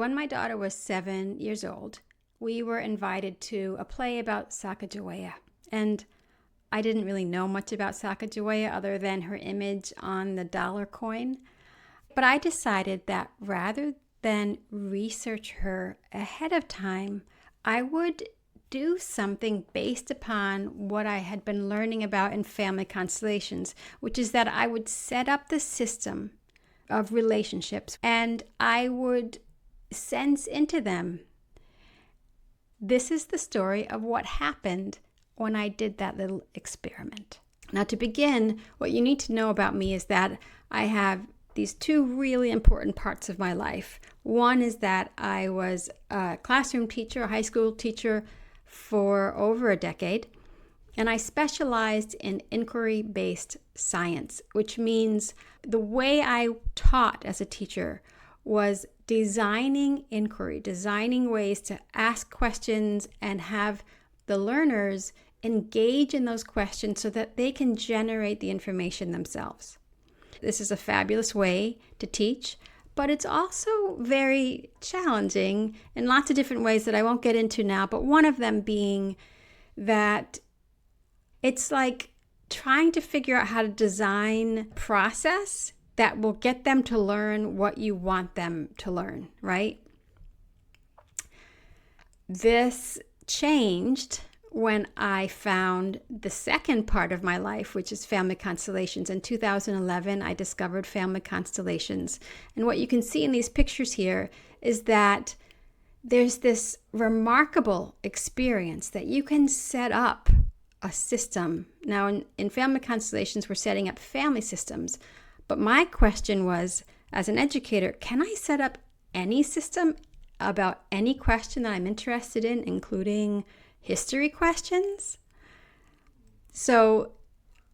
When my daughter was 7 years old, we were invited to a play about Sacagawea. And I didn't really know much about Sacagawea other than her image on the dollar coin. But I decided that rather than research her ahead of time, I would do something based upon what I had been learning about in family constellations, which is that I would set up the system of relationships and I would sense into them. This is the story of what happened when I did that little experiment. Now, to begin, what you need to know about me is that I have these two really important parts of my life. One is that I was a classroom teacher, a high school teacher for over a decade, and I specialized in inquiry-based science, which means the way I taught as a teacher was designing inquiry, designing ways to ask questions and have the learners engage in those questions so that they can generate the information themselves. This is a fabulous way to teach, but it's also very challenging in lots of different ways that I won't get into now, but one of them being that it's like trying to figure out how to design process that will get them to learn what you want them to learn, right? This changed when I found the second part of my life, which is family constellations. In 2011, I discovered family constellations. And what you can see in these pictures here is that there's this remarkable experience that you can set up a system. Now, in family constellations, we're setting up family systems. But my question was, as an educator, can I set up any system about any question that I'm interested in, including history questions? So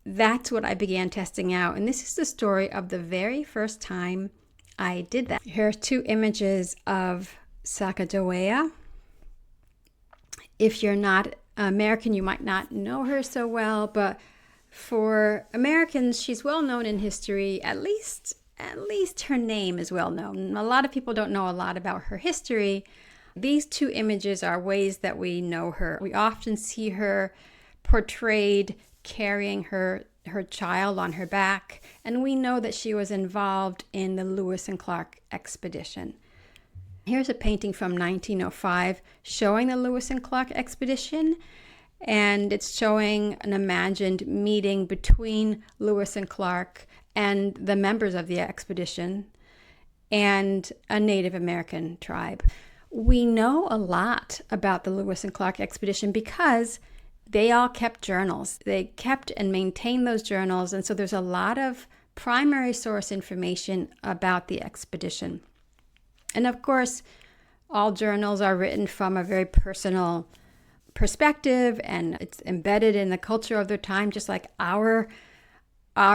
that's what I began testing out. And this is the story of the very first time I did that. Here are two images of Sacagawea. If you're not American, you might not know her so well, but for Americans, she's well known in history. At least her name is well known. A lot of people don't know a lot about her history. These two images are ways that we know her. We often see her portrayed carrying her child on her back, and we know that she was involved in the Lewis and Clark expedition. Here's a painting from 1905 showing the Lewis and Clark expedition, and it's showing an imagined meeting between Lewis and Clark and the members of the expedition and a Native American tribe. We know a lot about the Lewis and Clark expedition because they all kept journals. They kept and maintained those journals, and so there's a lot of primary source information about the expedition. And of course, all journals are written from a very personal perspective, and it's embedded in the culture of their time, just like our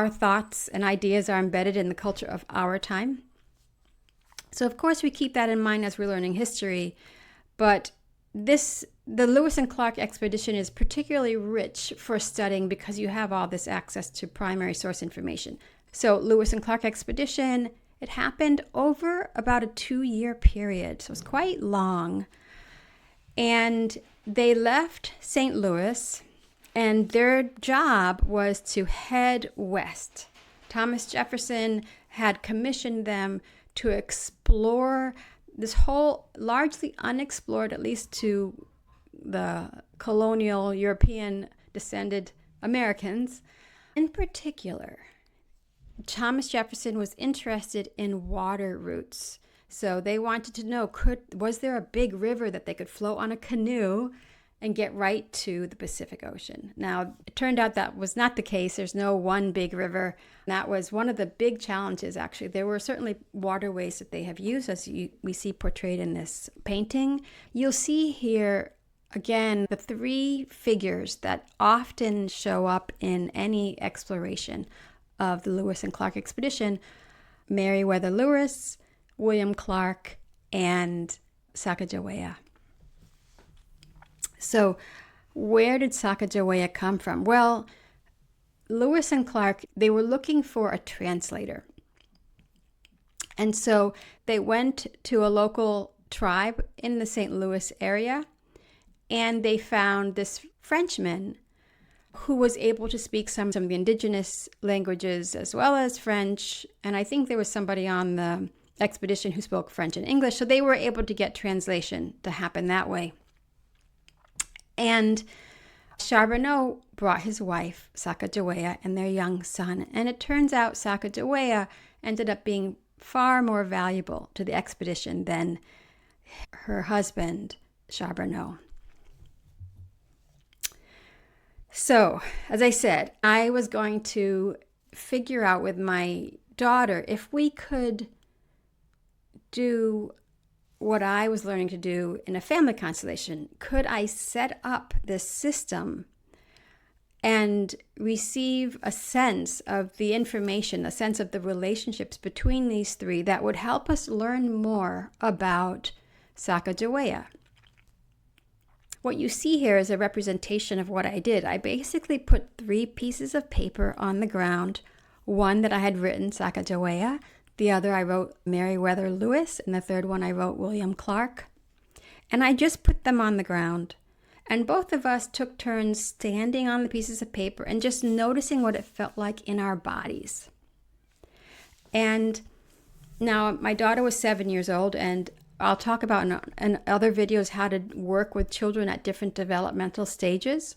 thoughts and ideas are embedded in the culture of our time. So of course we keep that in mind as we're learning history, but the Lewis and Clark expedition is particularly rich for studying because you have all this access to primary source information. So Lewis and Clark expedition, it happened over about a 2-year period, so it's quite long. And they left St. Louis, and their job was to head west. Thomas Jefferson had commissioned them to explore this whole largely unexplored, at least to the colonial European descended Americans. In particular, Thomas Jefferson was interested in water routes. So they wanted to know, was there a big river that they could float on a canoe and get right to the Pacific Ocean? Now, it turned out that was not the case. There's no one big river. That was one of the big challenges, actually. There were certainly waterways that they have used, as we see portrayed in this painting. You'll see here, again, the three figures that often show up in any exploration of the Lewis and Clark expedition: Meriwether Lewis, William Clark, and Sacagawea. So where did Sacagawea come from? Well, Lewis and Clark, they were looking for a translator. And so they went to a local tribe in the St. Louis area, and they found this Frenchman who was able to speak some of the indigenous languages as well as French. And I think there was somebody on the expedition who spoke French and English. So they were able to get translation to happen that way. And Charbonneau brought his wife, Sacagawea, and their young son. And it turns out Sacagawea ended up being far more valuable to the expedition than her husband, Charbonneau. So, as I said, I was going to figure out with my daughter if we could do what I was learning to do in a family constellation. Could I set up this system and receive a sense of the information, a sense of the relationships between these three that would help us learn more about Sacagawea? What you see here is a representation of what I did. I basically put 3 pieces of paper on the ground. One that I had written, Sacagawea. The other I wrote Meriwether Lewis. And the third one I wrote William Clark. And I just put them on the ground. And both of us took turns standing on the pieces of paper and just noticing what it felt like in our bodies. And now my daughter was 7 years old, and I'll talk about in other videos how to work with children at different developmental stages.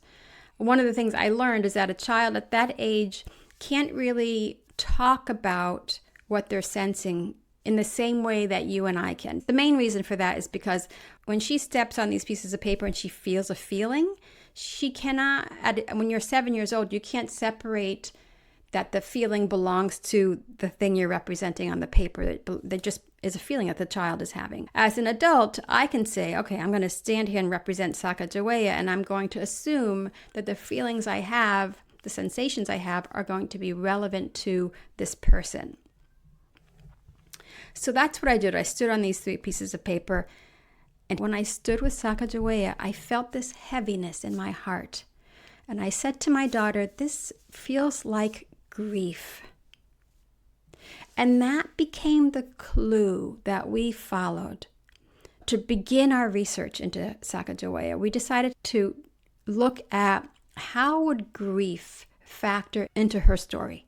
One of the things I learned is that a child at that age can't really talk about what they're sensing in the same way that you and I can. The main reason for that is because when she steps on these pieces of paper and she feels a feeling, she cannot, when you're 7 years old, you can't separate that the feeling belongs to the thing you're representing on the paper. That just is a feeling that the child is having. As an adult, I can say, okay, I'm going to stand here and represent Sacagawea, and I'm going to assume that the feelings I have, the sensations I have, are going to be relevant to this person. So that's what I did. I stood on these 3 pieces of paper, and when I stood with Sacagawea, I felt this heaviness in my heart. And I said to my daughter, this feels like grief. And that became the clue that we followed to begin our research into Sacagawea. We decided to look at how would grief factor into her story.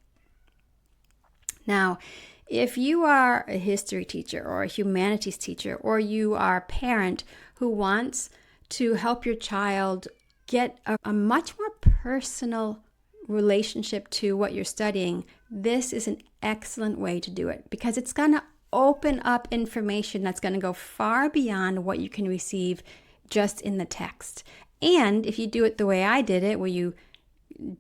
Now, if you are a history teacher or a humanities teacher, or you are a parent who wants to help your child get a much more personal relationship to what you're studying, this is an excellent way to do it, because it's going to open up information that's going to go far beyond what you can receive just in the text. And if you do it the way I did it, where you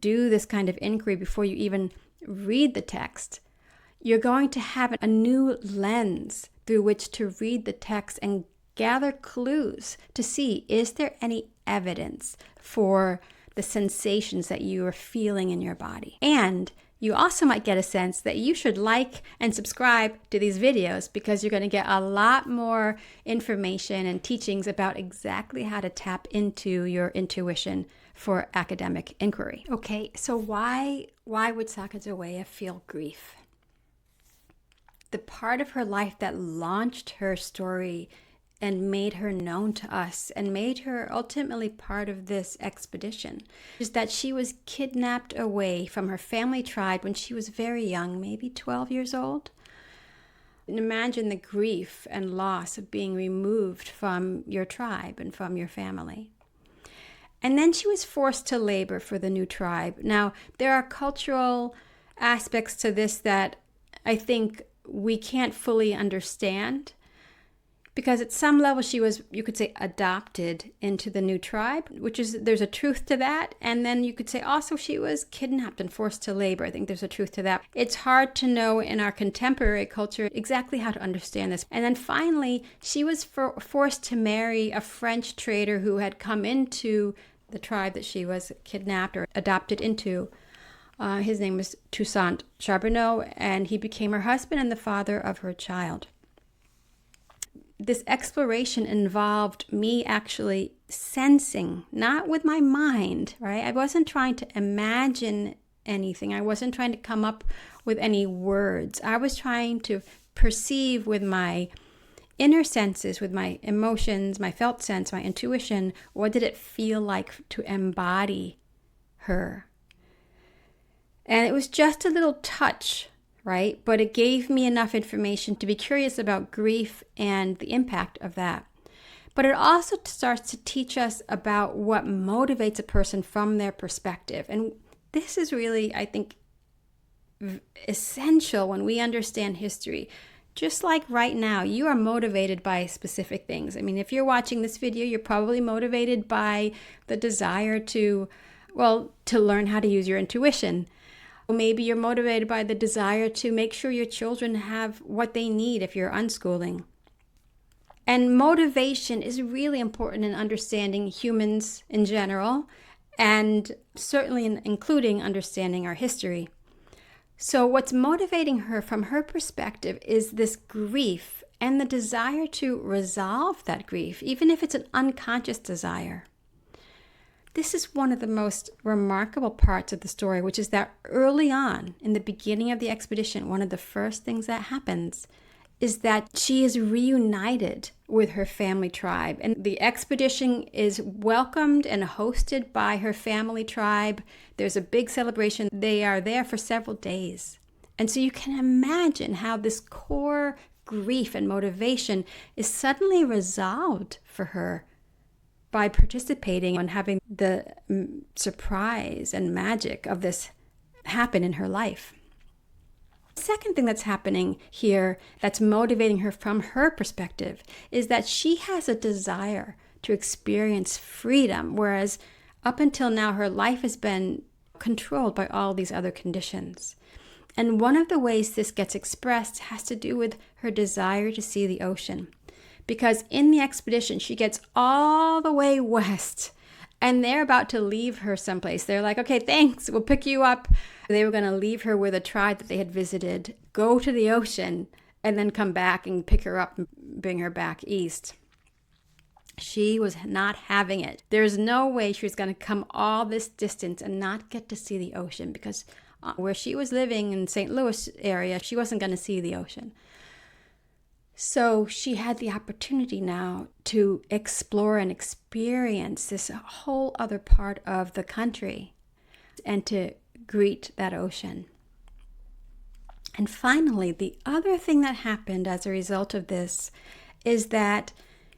do this kind of inquiry before you even read the text, you're going to have a new lens through which to read the text and gather clues to see, is there any evidence for the sensations that you are feeling in your body? And you also might get a sense that you should like and subscribe to these videos, because you're going to get a lot more information and teachings about exactly how to tap into your intuition for academic inquiry. Okay, so why would Sacagawea feel grief? The part of her life that launched her story and made her known to us and made her ultimately part of this expedition is that she was kidnapped away from her family tribe when she was very young, maybe 12 years old. And imagine the grief and loss of being removed from your tribe and from your family. And then she was forced to labor for the new tribe. Now, there are cultural aspects to this that I think we can't fully understand, because at some level she was, you could say, adopted into the new tribe, which is, there's a truth to that. And then you could say also she was kidnapped and forced to labor. I think there's a truth to that. It's hard to know in our contemporary culture exactly how to understand this. And then finally, she was forced to marry a French trader who had come into the tribe that she was kidnapped or adopted into. His name was Toussaint Charbonneau, and he became her husband and the father of her child. This exploration involved me actually sensing, not with my mind, right? I wasn't trying to imagine anything. I wasn't trying to come up with any words. I was trying to perceive with my inner senses, with my emotions, my felt sense, my intuition, what did it feel like to embody her? And it was just a little touch, right? But it gave me enough information to be curious about grief and the impact of that. But it also starts to teach us about what motivates a person from their perspective. And this is really, I think, essential when we understand history. Just like right now, you are motivated by specific things. I mean, if you're watching this video, you're probably motivated by the desire to learn how to use your intuition. Maybe you're motivated by the desire to make sure your children have what they need if you're unschooling. And motivation is really important in understanding humans in general, and certainly including understanding our history. So what's motivating her from her perspective is this grief and the desire to resolve that grief, even if it's an unconscious desire. This is one of the most remarkable parts of the story, which is that early on in the beginning of the expedition, one of the first things that happens is that she is reunited with her family tribe. And the expedition is welcomed and hosted by her family tribe. There's a big celebration. They are there for several days. And so you can imagine how this core grief and motivation is suddenly resolved for her by participating and having the surprise and magic of this happen in her life. The second thing that's happening here that's motivating her from her perspective is that she has a desire to experience freedom, whereas up until now her life has been controlled by all these other conditions. And one of the ways this gets expressed has to do with her desire to see the ocean. Because in the expedition, she gets all the way west and they're about to leave her someplace. They're like, okay, thanks, we'll pick you up. They were going to leave her with a tribe that they had visited, go to the ocean, and then come back and pick her up and bring her back east. She was not having it. There's no way she was going to come all this distance and not get to see the ocean, because where she was living in St. Louis area, she wasn't going to see the ocean. So she had the opportunity now to explore and experience this whole other part of the country and to greet that ocean. And finally, the other thing that happened as a result of this is that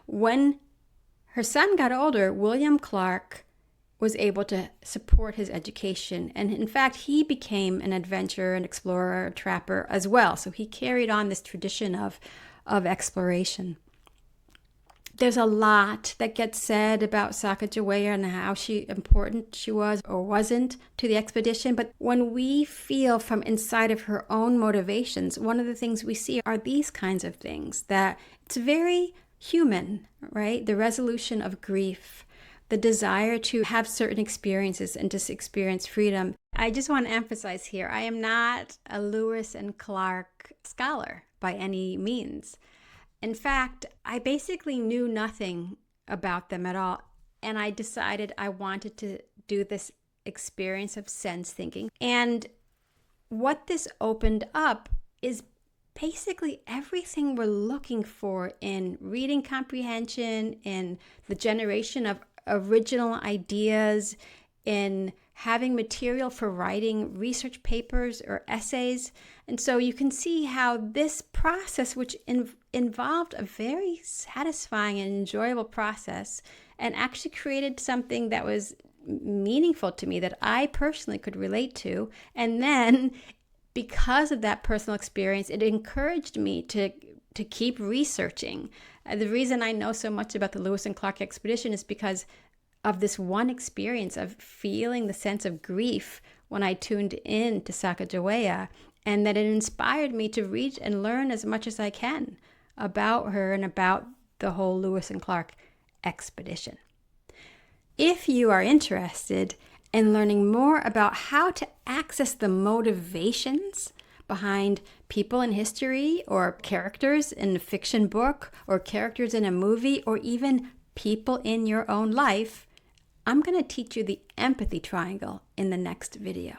when her son got older, William Clark was able to support his education. And in fact, he became an adventurer, an explorer, a trapper as well. So he carried on this tradition of exploration. There's a lot that gets said about Sacagawea and how important she was or wasn't to the expedition. But when we feel from inside of her own motivations, one of the things we see are these kinds of things, that it's very human, right? The resolution of grief, the desire to have certain experiences and just experience freedom. I just want to emphasize here, I am not a Lewis and Clark scholar by any means. In fact, I basically knew nothing about them at all. And I decided I wanted to do this experience of sense thinking. And what this opened up is basically everything we're looking for in reading comprehension, in the generation of original ideas, in having material for writing research papers or essays. And so you can see how this process, which involved a very satisfying and enjoyable process, and actually created something that was meaningful to me that I personally could relate to. And then because of that personal experience, it encouraged me to keep researching. The reason I know so much about the Lewis and Clark expedition is because of this one experience of feeling the sense of grief when I tuned in to Sacagawea, and that it inspired me to read and learn as much as I can about her and about the whole Lewis and Clark expedition. If you are interested in learning more about how to access the motivations behind people in history, or characters in a fiction book, or characters in a movie, or even people in your own life, I'm going to teach you the empathy triangle in the next video.